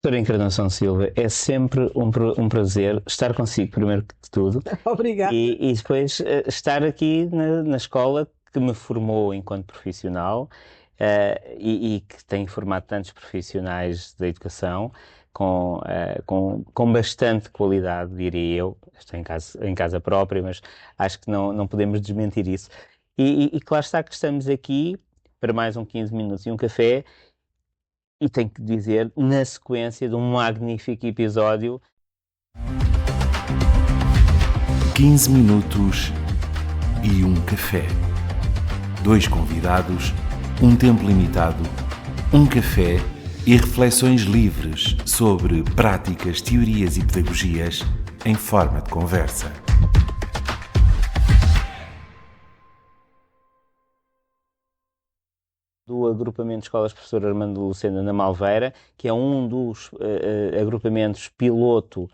Doutora Encarnação Silva, é sempre um prazer estar consigo, primeiro que tudo, Obrigada. e depois estar aqui na escola que me formou enquanto profissional e que tem formado tantos profissionais da educação com bastante qualidade, diria eu. Estou em casa própria, mas acho que não podemos desmentir isso. E claro está que estamos aqui para mais um 15 minutos e um café. E tenho que dizer, na sequência de um magnífico episódio. 15 minutos e um café. Dois convidados, um tempo limitado, um café e reflexões livres sobre práticas, teorias e pedagogias em forma de conversa. Do agrupamento de escolas Professor Armando Lucena na Malveira, que é um dos agrupamentos piloto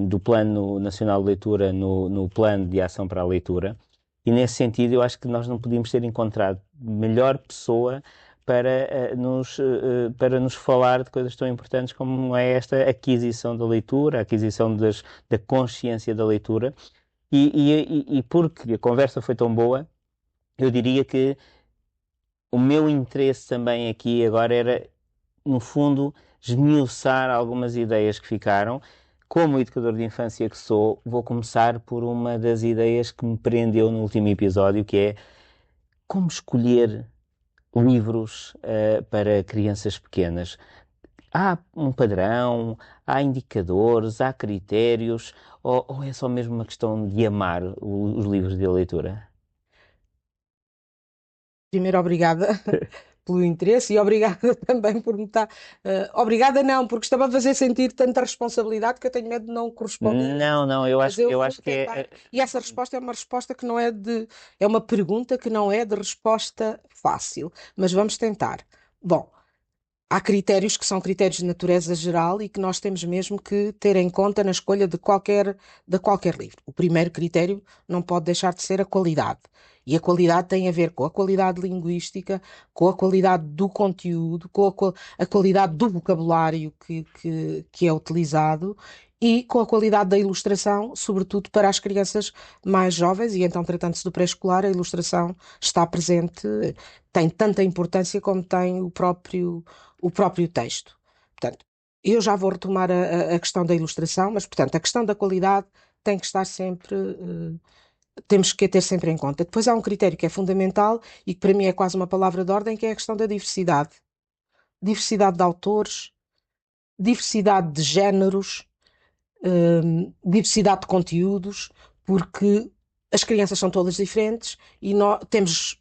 do Plano Nacional de Leitura no Plano de Ação para a Leitura. E nesse sentido eu acho que nós não podíamos ter encontrado melhor pessoa para nos falar de coisas tão importantes como é esta aquisição da leitura, a aquisição da consciência da leitura. E porque a conversa foi tão boa, eu diria que o meu interesse também aqui agora era, no fundo, esmiuçar algumas ideias que ficaram. Como educador de infância que sou, vou começar por uma das ideias que me prendeu no último episódio, que é como escolher livros para crianças pequenas. Há um padrão, há indicadores, há critérios, ou é só mesmo uma questão de amar os livros de leitura? Primeiro, obrigada pelo interesse e obrigada também por me estar. Obrigada, não, porque estava a fazer sentir tanta responsabilidade que eu tenho medo de não corresponder a isso. Não, Mas eu eu vou acho que tentar. é. E essa resposta é uma resposta que não é de. É uma pergunta que não é de resposta fácil. Mas vamos tentar. Bom, há critérios que são critérios de natureza geral e que nós temos mesmo que ter em conta na escolha de qualquer livro. O primeiro critério não pode deixar de ser a qualidade. E a qualidade tem a ver com a qualidade linguística, com a qualidade do conteúdo, com a qualidade do vocabulário que é utilizado e com a qualidade da ilustração, sobretudo para as crianças mais jovens, e então, tratando-se do pré-escolar, a ilustração está presente, tem tanta importância como tem o próprio texto. Portanto, eu já vou retomar a questão da ilustração, mas, portanto, a questão da qualidade tem que estar sempre, temos que a ter sempre em conta. Depois há um critério que é fundamental e que para mim é quase uma palavra de ordem, que é a questão da diversidade. Diversidade de autores, diversidade de géneros, diversidade de conteúdos, porque as crianças são todas diferentes e nós temos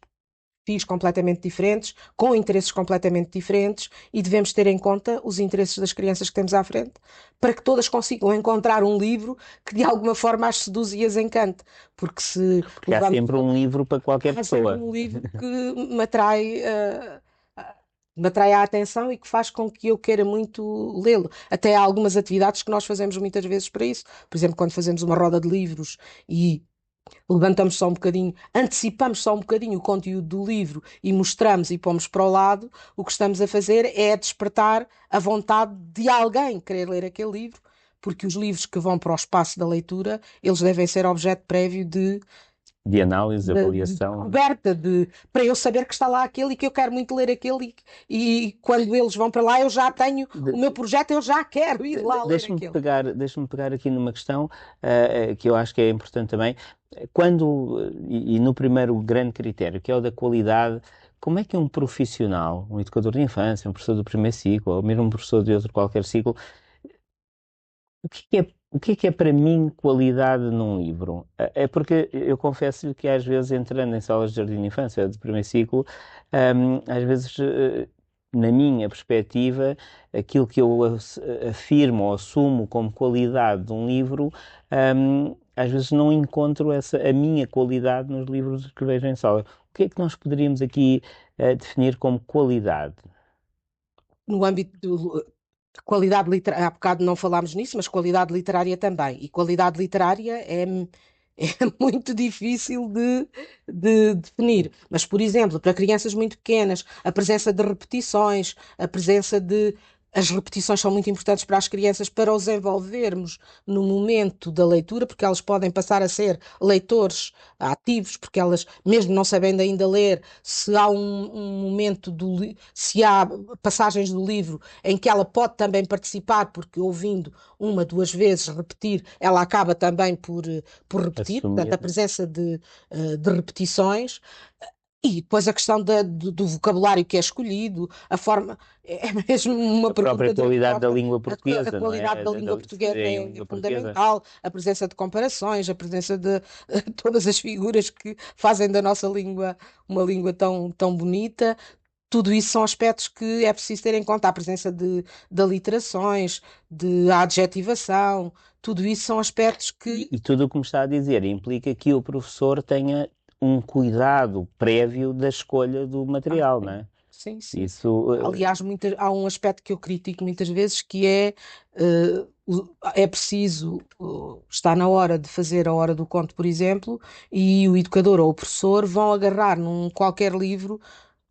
perfis completamente diferentes, com interesses completamente diferentes, e devemos ter em conta os interesses das crianças que temos à frente, para que todas consigam encontrar um livro que de alguma forma as seduza e as encante. Porque se Porque há levamos, sempre um livro para qualquer há sempre pessoa. um livro que me atrai a atenção e que faz com que eu queira muito lê-lo. Até há algumas atividades que nós fazemos muitas vezes para isso. Por exemplo, quando fazemos uma roda de livros e levantamos só um bocadinho, antecipamos só um bocadinho o conteúdo do livro e mostramos e pomos para o lado, o que estamos a fazer é despertar a vontade de alguém querer ler aquele livro, porque os livros que vão para o espaço da leitura, eles devem ser objeto prévio De análise, de avaliação. descoberta, para eu saber que está lá aquele e que eu quero muito ler aquele, e quando eles vão para lá eu já tenho o meu projeto, eu já quero ir lá ler aquele. Deixa-me pegar aqui numa questão que eu acho que é importante também. No primeiro grande critério, que é o da qualidade, como é que um profissional, um educador de infância, um professor do primeiro ciclo, ou mesmo um professor de outro qualquer ciclo, o que é para mim qualidade num livro? É porque eu confesso-lhe que às vezes entrando em salas de jardim de infância, de primeiro ciclo, às vezes, na minha perspectiva, aquilo que eu afirmo ou assumo como qualidade de um livro, às vezes não encontro a minha qualidade nos livros que vejo em sala. O que é que nós poderíamos aqui definir como qualidade? No âmbito de qualidade literária, há bocado não falámos nisso, mas qualidade literária também. E qualidade literária é muito difícil de definir. Mas, por exemplo, para crianças muito pequenas, a presença de repetições, a presença de As repetições são muito importantes para as crianças, para os envolvermos no momento da leitura, porque elas podem passar a ser leitores ativos, porque elas, mesmo não sabendo ainda ler, se há um momento se há passagens do livro em que ela pode também participar, porque ouvindo uma, duas vezes repetir, ela acaba também por repetir, portanto, a Assumir presença de repetições. E depois a questão do vocabulário que é escolhido, a forma, é mesmo uma a própria pergunta de qualidade da resposta. língua A portuguesa, não qualidade é? da língua portuguesa Em é língua portuguesa. fundamental, a presença de comparações, a presença de todas as figuras que fazem da nossa língua uma língua tão bonita. Tudo isso são aspectos que é preciso ter em conta, a presença de aliterações, de adjetivação, tudo isso são aspectos que. E tudo o que me está a dizer implica que o professor tenha um cuidado prévio da escolha do material, não Sim, é? sim, sim. Isso, Aliás, há um aspecto que eu critico muitas vezes que é preciso, está na hora de fazer a hora do conto, por exemplo, e o educador ou o professor vão agarrar num qualquer livro,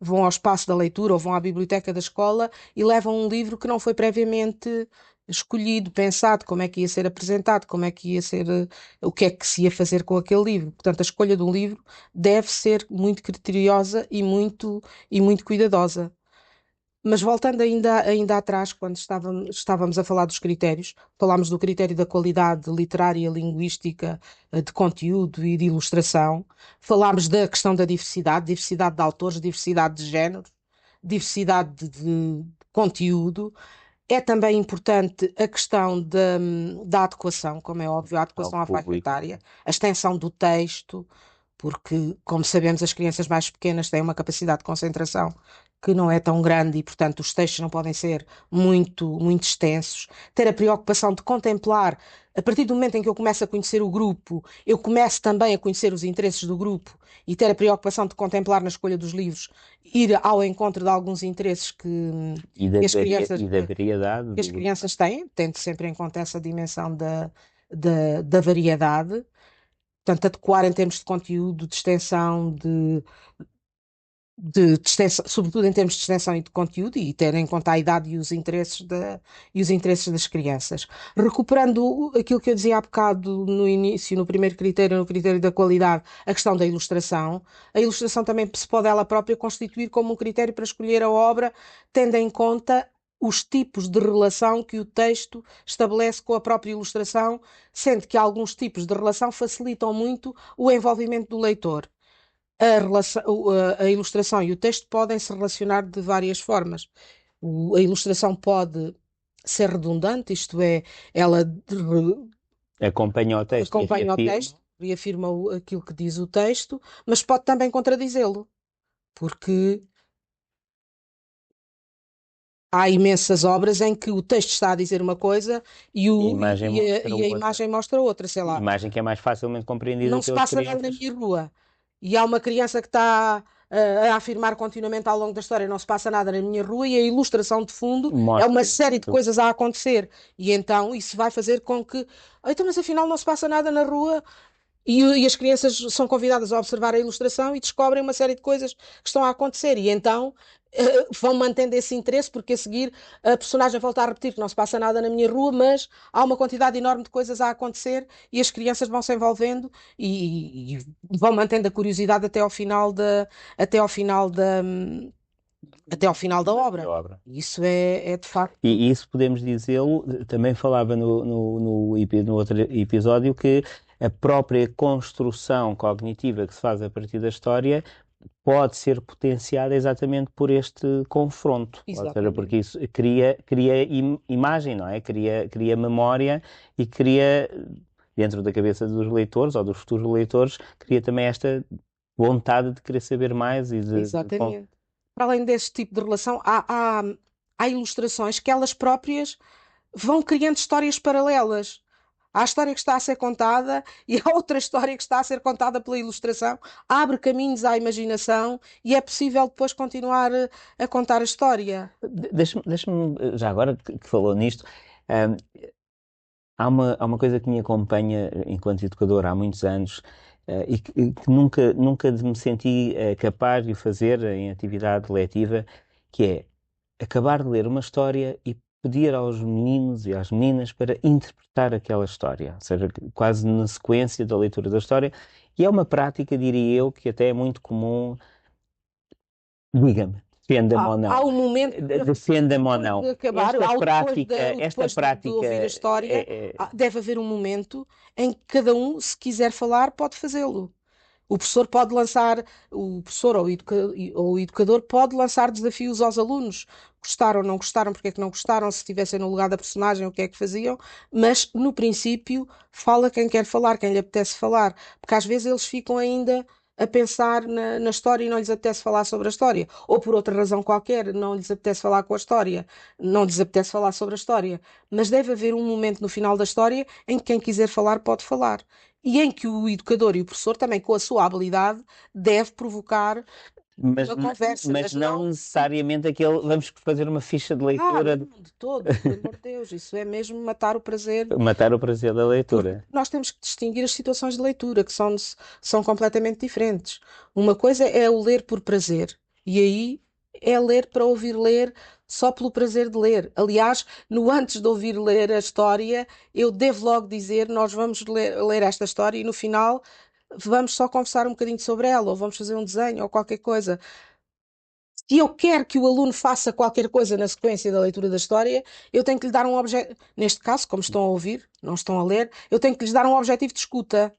vão ao espaço da leitura ou vão à biblioteca da escola e levam um livro que não foi previamente escolhido, pensado, como é que ia ser apresentado, como é que ia ser, o que é que se ia fazer com aquele livro. Portanto, a escolha de um livro deve ser muito criteriosa e muito cuidadosa. Mas voltando ainda atrás, quando estávamos a falar dos critérios, falámos do critério da qualidade literária, linguística, de conteúdo e de ilustração, falámos da questão da diversidade, diversidade de autores, diversidade de géneros, diversidade de conteúdo. É também importante a questão da adequação, como é óbvio, a ao adequação à faixa público. etária, a extensão do texto, porque, como sabemos, as crianças mais pequenas têm uma capacidade de concentração que não é tão grande e, portanto, os textos não podem ser muito extensos. Ter a preocupação de contemplar, a partir do momento em que eu começo a conhecer o grupo, eu começo também a conhecer os interesses do grupo e ter a preocupação de contemplar na escolha dos livros, ir ao encontro de alguns interesses que as crianças, E da variedade que as do grupo. crianças têm, tendo sempre em conta essa dimensão da variedade. Portanto, adequar em termos de conteúdo, de extensão, de extensão, sobretudo em termos de extensão e de conteúdo, e ter em conta a idade e os interesses das crianças. Recuperando aquilo que eu dizia há bocado no início, no primeiro critério, no critério da qualidade, a questão da ilustração. A ilustração também se pode ela própria constituir como um critério para escolher a obra, tendo em conta os tipos de relação que o texto estabelece com a própria ilustração, sendo que alguns tipos de relação facilitam muito o envolvimento do leitor. A ilustração e o texto podem se relacionar de várias formas. A ilustração pode ser redundante, isto é, ela Acompanha o texto e acompanha o reafirma. texto, reafirma aquilo que diz o texto, mas pode também contradizê-lo, porque há imensas obras em que o texto está a dizer uma coisa e, E a imagem mostra e a outra. imagem mostra outra, sei lá. Imagem que é mais facilmente compreendida Não se pelas passa nada na crianças. minha rua e há uma criança que está a afirmar continuamente ao longo da história não se passa nada na minha rua e a ilustração de fundo é uma Mostra. série de coisas a acontecer e então isso vai fazer com que então, mas afinal não se passa nada na rua e as crianças são convidadas a observar a ilustração e descobrem uma série de coisas que estão a acontecer e então vão mantendo esse interesse porque a seguir a personagem volta a repetir que não se passa nada na minha rua, mas há uma quantidade enorme de coisas a acontecer e as crianças vão se envolvendo e vão mantendo a curiosidade até ao final da, até ao final da Da obra. obra. Isso é de facto. E isso podemos dizê-lo, também falava no outro episódio, que a própria construção cognitiva que se faz a partir da história pode ser potenciada exatamente por este confronto. Ou seja, Exatamente. porque isso cria imagem, não é? Cria memória e cria, dentro da cabeça dos leitores ou dos futuros leitores, cria também esta vontade de querer saber mais e Exatamente. Para além deste tipo de relação, há ilustrações que elas próprias vão criando histórias paralelas. Há a história que está a ser contada e há outra história que está a ser contada pela ilustração, abre caminhos à imaginação e é possível depois continuar a contar a história. Deixa-me, já agora que falou nisto, hum, há uma coisa que me acompanha enquanto educador há muitos anos, e que nunca me senti capaz de o fazer em atividade letiva, que é acabar de ler uma história e pedir aos meninos e às meninas para interpretar aquela história, ou seja, quase na sequência da leitura da história, e é uma prática, diria eu, que até é muito comum. Diga-me, defenda-me ou Há não. um momento Defenda-me ou depois não. de acabar, Esta há o prática, esta depois de ouvir a prática história, deve haver um momento em que cada um, se quiser falar, pode fazê-lo. O professor pode lançar, o professor ou o educador pode lançar desafios aos alunos. Gostaram, não gostaram, porque é que não gostaram, se estivessem no lugar da personagem, o que é que faziam, mas no princípio fala quem quer falar, quem lhe apetece falar, porque às vezes eles ficam ainda a pensar na história e não lhes apetece falar sobre a história, ou por outra razão qualquer, não lhes apetece falar com a história, não lhes apetece falar sobre a história, mas deve haver um momento no final da história em que quem quiser falar pode falar e em que o educador e o professor, também com a sua habilidade, deve provocar mas, uma conversa, mas não necessariamente aquele. Vamos fazer uma ficha de leitura, não, de todo, por amor de Deus, isso é mesmo matar o prazer, matar o prazer da porque leitura. nós temos que distinguir as situações de leitura, que são completamente diferentes. Uma coisa é o ler por prazer, e aí é ler para ouvir ler só pelo prazer de ler. Aliás, no antes de ouvir ler a história, eu devo logo dizer, nós vamos ler esta história e no final vamos só conversar um bocadinho sobre ela, ou vamos fazer um desenho, ou qualquer coisa. Se eu quero que o aluno faça qualquer coisa na sequência da leitura da história, eu tenho que lhe dar um objetivo. Neste caso, como estão a ouvir, não estão a ler, eu tenho que lhes dar um objetivo de escuta,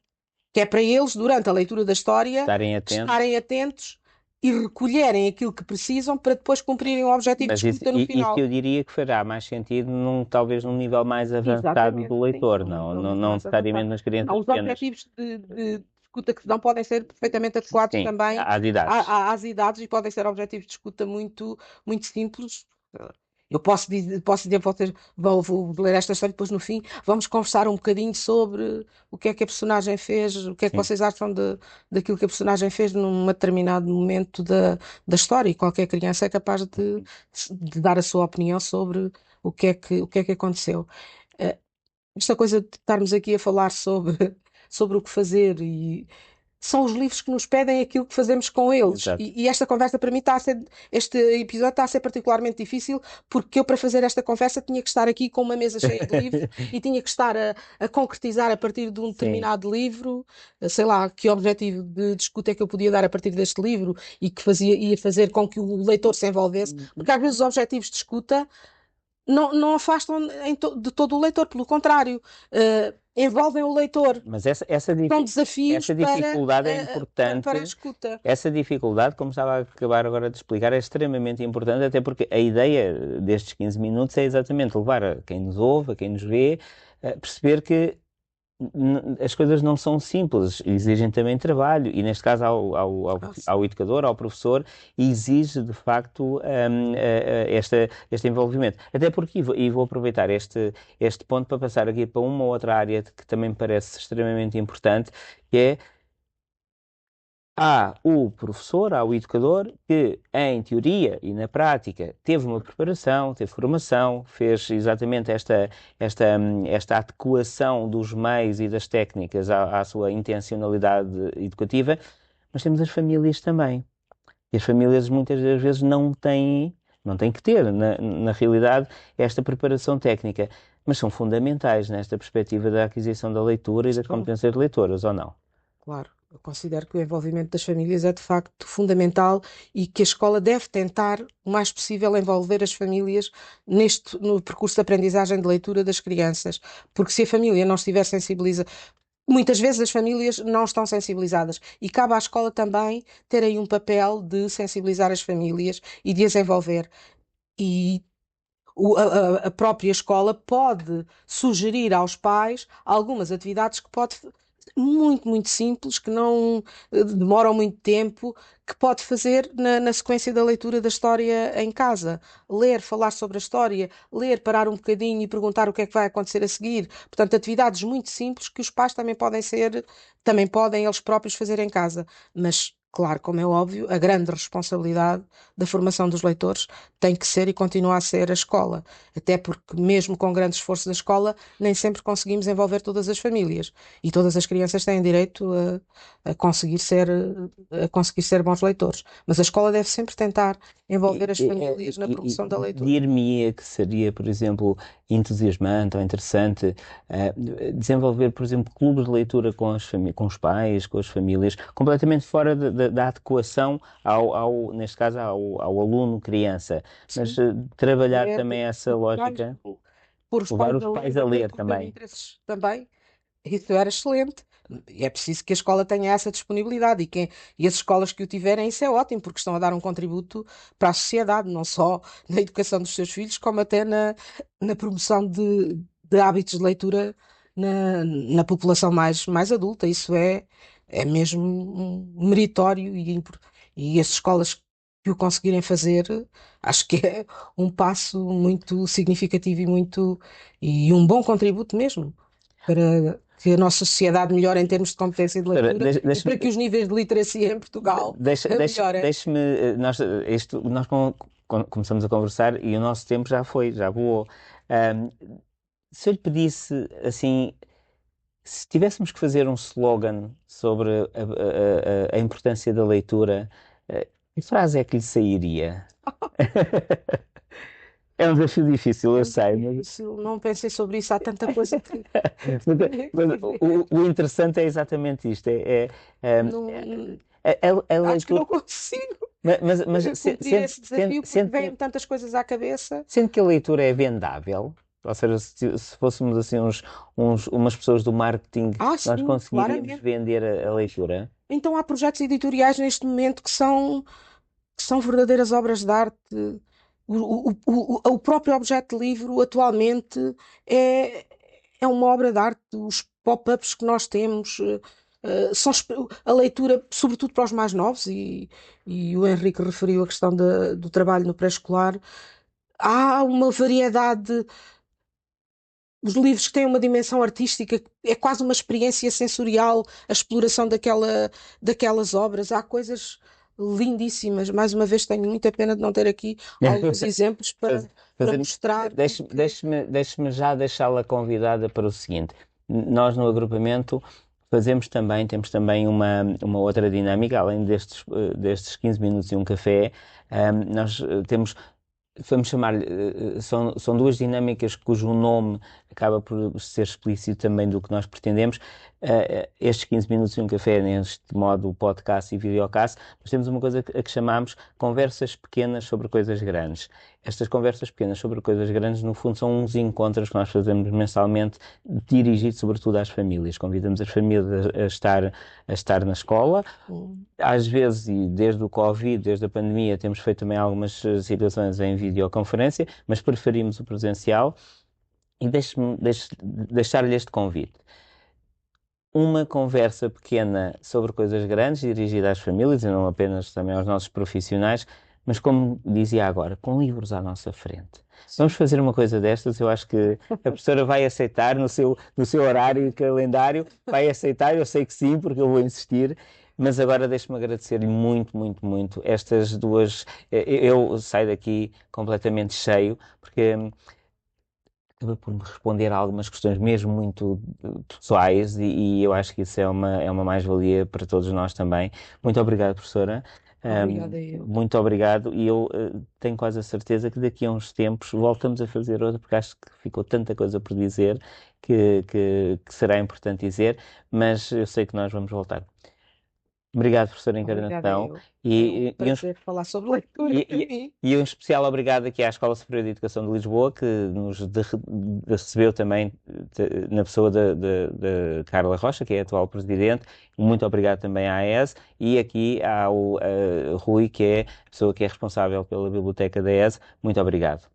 que é para eles, durante a leitura da história, estarem atentos e recolherem aquilo que precisam para depois cumprirem o objetivo Mas de escuta no final. isso eu diria que fará mais sentido, talvez num nível mais avançado do leitor, sim, não necessariamente nas crianças os pequenas. objetivos de escuta que não podem ser perfeitamente adequados Sim, também às idades. às idades e podem ser objetivos de escuta muito, muito simples. Eu posso dizer para vocês, vou ler esta história e depois no fim vamos conversar um bocadinho sobre o que é que a personagem fez, o que é que Sim. vocês acham daquilo que a personagem fez num determinado momento da história, e qualquer criança é capaz de dar a sua opinião sobre o que é que aconteceu. Esta coisa de estarmos aqui a falar sobre o que fazer e são os livros que nos pedem aquilo que fazemos com eles. Exato. E esta conversa para mim este episódio está a ser particularmente difícil porque eu para fazer esta conversa tinha que estar aqui com uma mesa cheia de livros e tinha que estar a concretizar a partir de um determinado livro, sei lá, que objetivo de escuta é que eu podia dar a partir deste livro e que ia fazer com que o leitor se envolvesse, porque às vezes os objetivos de escuta não afastam de todo o leitor, pelo contrário, envolvem o leitor. Mas São desafios dificuldade é importante. para a escuta. Essa dificuldade, como estava a acabar agora de explicar, é extremamente importante, até porque a ideia destes 15 minutos é exatamente levar a quem nos ouve, a quem nos vê, a perceber que as coisas não são simples, exigem também trabalho, e neste caso ao educador, ao professor, exige de facto este envolvimento. Até porque, e vou aproveitar este ponto para passar aqui para uma outra área que também me parece extremamente importante, que é há o professor, há o educador que, em teoria e na prática, teve uma preparação, teve formação, fez exatamente esta adequação dos meios e das técnicas à sua intencionalidade educativa, mas temos as famílias também. E as famílias muitas das vezes não têm que ter, na realidade, esta preparação técnica, mas são fundamentais nesta perspectiva da aquisição da leitura e das competências leitoras, ou não? Claro. Eu considero que o envolvimento das famílias é de facto fundamental e que a escola deve tentar o mais possível envolver as famílias no percurso de aprendizagem de leitura das crianças, porque se a família não estiver sensibilizada, muitas vezes as famílias não estão sensibilizadas e cabe à escola também ter aí um papel de sensibilizar as famílias e de as envolver. E a própria escola pode sugerir aos pais algumas atividades que pode muito, muito simples, que não demoram muito tempo, que pode fazer na sequência da leitura da história em casa. Ler, falar sobre a história, ler, parar um bocadinho e perguntar o que é que vai acontecer a seguir. Portanto, atividades muito simples que os pais também podem eles próprios fazer em casa. Mas claro, como é óbvio, a grande responsabilidade da formação dos leitores tem que ser e continua a ser a escola. Até porque, mesmo com grande esforço da escola, nem sempre conseguimos envolver todas as famílias. E todas as crianças têm direito a conseguir ser bons leitores. Mas a escola deve sempre tentar envolver as famílias na promoção da leitura. Dir-me-ia que seria, por exemplo, entusiasmante ou interessante desenvolver, por exemplo, clubes de leitura com os pais, com as famílias, completamente fora da adequação neste caso, ao aluno criança, mas trabalhar também essa lógica, levar os pais a ler também. Também. Isso era excelente. E é preciso que a escola tenha essa disponibilidade e as escolas que o tiverem, isso é ótimo, porque estão a dar um contributo para a sociedade, não só na educação dos seus filhos, como até na promoção de hábitos de leitura na população mais adulta. Isso é mesmo meritório e as escolas que o conseguirem fazer, acho que é um passo muito significativo e um bom contributo mesmo para que a nossa sociedade melhore em termos de competência de leitura e para que os níveis de literacia em Portugal melhorem. Deixe-me, nós começamos a conversar e o nosso tempo já voou. Se eu lhe pedisse, assim, se tivéssemos que fazer um slogan sobre a importância da leitura, que frase é que lhe sairia? É um desafio difícil, eu sei. Não pensei sobre isso, há tanta coisa que... Mas o interessante é exatamente isto. Acho que não consigo Mas cumprir esse desafio porque vêm tantas coisas à cabeça. Sendo que a leitura é vendável, ou seja, se fôssemos assim umas pessoas do marketing, nós conseguiríamos vender a leitura. Então há projetos editoriais neste momento que são verdadeiras obras de arte. O próprio objeto de livro atualmente é uma obra de arte. Os pop-ups que nós temos são a leitura, sobretudo para os mais novos, e o Henrique referiu a questão do trabalho no pré-escolar. Há uma variedade. Os livros que têm uma dimensão artística, é quase uma experiência sensorial, a exploração daquelas obras. Há coisas lindíssimas. Mais uma vez, tenho muita pena de não ter aqui alguns exemplos para mostrar. Deixe-me já deixá-la convidada para o seguinte. Nós no agrupamento temos também uma outra dinâmica, além destes 15 minutos e um café. Nós temos... Vamos chamar-lhe, são duas dinâmicas cujo nome acaba por ser explícito também do que nós pretendemos. Estes 15 minutos e um café, neste modo podcast e videocast, nós temos uma coisa a que chamamos conversas pequenas sobre coisas grandes. Estas conversas pequenas sobre coisas grandes, no fundo, são uns encontros que nós fazemos mensalmente, dirigidos sobretudo às famílias. Convidamos as famílias a estar na escola. Às vezes, e desde o Covid, desde a pandemia, temos feito também algumas situações em videoconferência, mas preferimos o presencial. E deixar-lhe este convite. Uma conversa pequena sobre coisas grandes, dirigida às famílias e não apenas também aos nossos profissionais, mas como dizia agora, com livros à nossa frente. Vamos fazer uma coisa destas, eu acho que a professora vai aceitar no seu horário e calendário, vai aceitar, eu sei que sim, porque eu vou insistir. Mas agora deixe-me agradecer-lhe muito, muito, muito estas duas... Eu saio daqui completamente cheio, porque acaba por me responder a algumas questões mesmo muito pessoais e eu acho que isso é uma mais-valia para todos nós também. Muito obrigado, professora. Obrigada eu. Muito obrigado e eu tenho quase a certeza que daqui a uns tempos voltamos a fazer outra, porque acho que ficou tanta coisa por dizer que será importante dizer, mas eu sei que nós vamos voltar. Obrigado, professora Encarnação. E um prazer falar sobre leitura e um especial obrigado aqui à Escola Superior de Educação de Lisboa, que nos recebeu também na pessoa de Carla Rocha, que é a atual presidente. Muito obrigado também à AES e aqui ao Rui, que é a pessoa que é responsável pela biblioteca da AES. Muito obrigado.